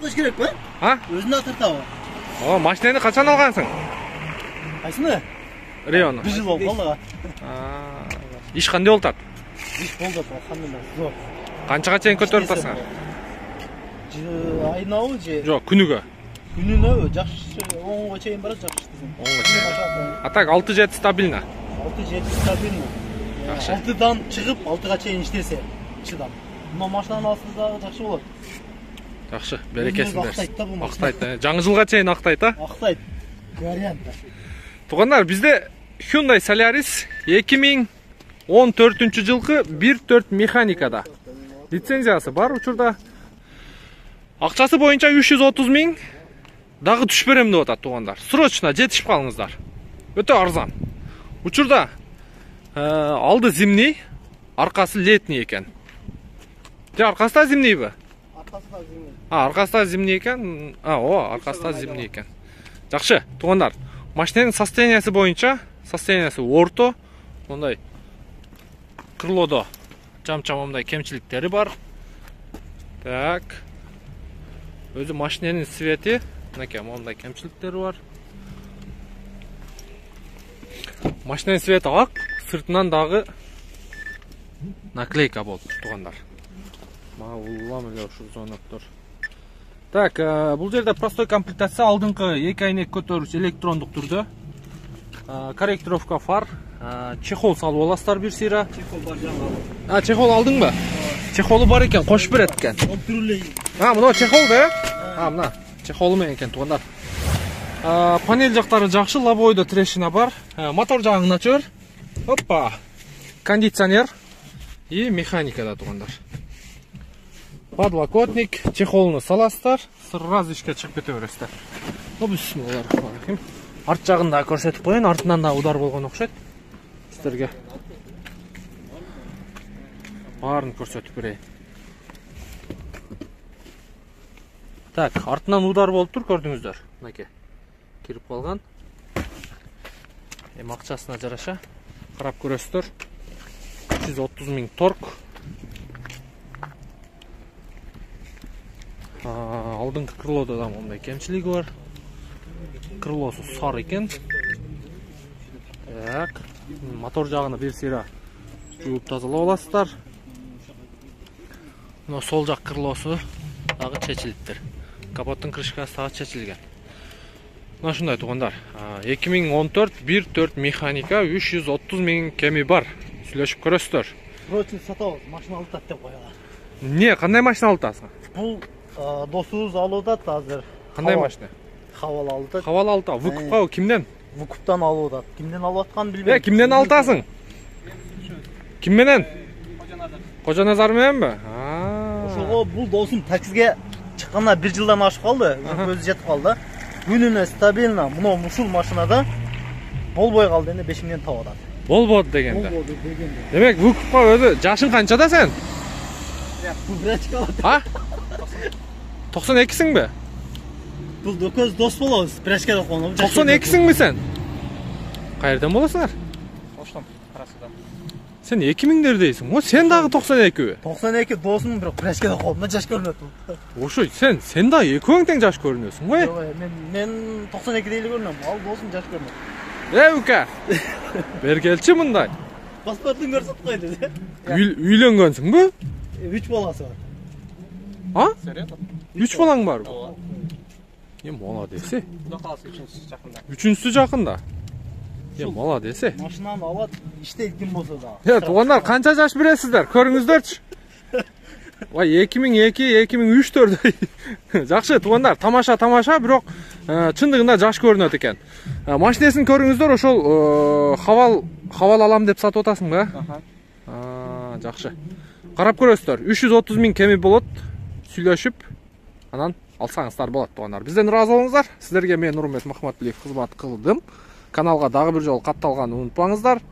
тартыш керек пе? А? Өзүнө тартабы? О, машинени качан алгансың? Кайсыны? Риону. 1 жыл болду алга. Иш кандай болуп атат? Иш болду, алхамдулилlah. Жок. Канчага чейин көтөрүп атасыңар? Айнабы же? Жок, күнүгө. Күнүнө жакшы 10го чейин барат, жакшы десең. 10го чейин. А так 6-7 стабильно. 6-7 стабильно. Жакшы. 6дан чыгып 6га чейин иштесе, чыдам. Мына машинаны алсаңыз дагы жакшы болот. Жакшы, берекесин берсин. Актайт да бул машина. Актайт. Жаңы жылга чейин актайт, а? Актайт. Вариант. Тугандар, бизде Hyundai Solaris 2014 жылкы 1.4 механикада. Лицензиясы бар учурда. Акчасы боюнча 330 000 дагы түшүп берем деп атат тугандар. Срочно жетишип калыңыздар. Өтө арзан. Учурда алды зимний, аркасы летний экен. Же аркасы да зимнийби? Аркасы да зимний. Аркасы да зимний экен. Аркасы да зимний экен. Жакшы, тугандар. Машинанын состояниясы боюнча, состояниясы орто, мондай крылодо чам-чамамдай кемчиликтери бар. Так. Өзү машинанын свети, мынакей мондай кемчиликтери бар. Машинанын свети ак, сыртынан дагы наклейка болуп тугандар. Улам эле ушу зоноктор. Так, бул жерде простой комплектация, алдыңкы 2 айнек көтөрүш электрондук түрдө. Корректировка фар, чехол салып аласыздар бир сыйра. Чехол бар жаңы. Чехол алдыңбы? Чехолу бар экен, кошуп берет экен. Мына чехол да? Мына чехолу менен экен тугандар. Панель жактары жакшы, лобойдо трещина бар. Мотор жагын ачыр. Опа. Кондиционер и механика да тугандар. Подлокотник, чехолуну саласыздар, сразу ишке чыгып кете бересиздер. Бисмиллахиррахманиррахим. Арт жагын да көрсөтүп коеюн, артынан да удар болгон окшойт. Сиздерге баарын көрсөтүп берейин. Так, артынан удар болуп тур, көрдүңүздөр. Мынакей. Кирип калган. Эми акчасына жараша карап көрөсүздөр. 330 000 торг. Алдыңкы крылодо да мондай кемчилиги бар. Крылосу сары экен. Так, мотор жагына бир сыйра жууп тазалап аласыздар. Мына сол жак крылосу дагы чечилиптир. Капоттун крышкасы дагы чечилген. Мына ушундай тугандар. 2014 1.4 механика 330 000 кеми бар. Сүйлөшүп көрөсүздөр. Срочно сатабыз, машина алып деп коелар. Не, кандай машина алып атасың? Бул досубуз алып атат азыр. Кандай машина? Хавал алып атат. Хавал алып атат. Выкупка кимден? Выкуптан алып атат. Кимден алып атканын билбейм. Кимден алып атасың? Ким менен? Кожо Назар мененби? Ошого бул досум таксиге чыкканына 1 жылдан ашып калды. Көзү жетип калды. Күнүнө стабильно мына ушул машинада болбой калды, эми 5 миңден таап атат. Болбоду дегенде. Болбоду дегенде. Демек, выкупка өзү жашың канчада сен? Бул брачка алат. 92сиңби? Бул көз дос болобуз, брачкада конуп. 92сиңби сен? Кайерден болосуңар? Оштон, Карасудан. Сен 2000дердейсиң. Сен дагы 92би? 92 досум, бирок брачкада конуп, жаш көрүнөт. Ошо, сен дагы экөөң тең жаш көрүнөсүң го? Жок, мен 92 дейли көрүнөм. Ал досум жаш көрүнөт. Ука. Бер келчи мындай. Паспортун көрсөтүп койду. Үйлөнгөнсүңбү? 3 баласы бар. 3 балаң барбы? Молодец. Куда каласы 3-сү жакында. 3-сү жакында. Молодец. Машинаны алат, иштейт ким болсо да. Тугандар, канча жаш бересиздер? Көрүңүздөрчү. 2002-2003-төр. Жакшы, тугандар, тамаша, бирок чындыгында жаш көрүнөт экен. Машинесин көрүңүздөр, ошол хавал алам деп сатып атасыңбы? Жакшы. Карап көрөсүздөр. 330 000 кеми болот. Сүйлөшүп, анан алсаңыздар болот тугандар. Бизден ыраазы болуңуздар. Сиздерге мен Нурмет Махматбиев кызмат кылдым. Каналга дагы бир жолу катталганды унутпаңыздар.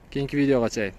Кийинки видеого чейин.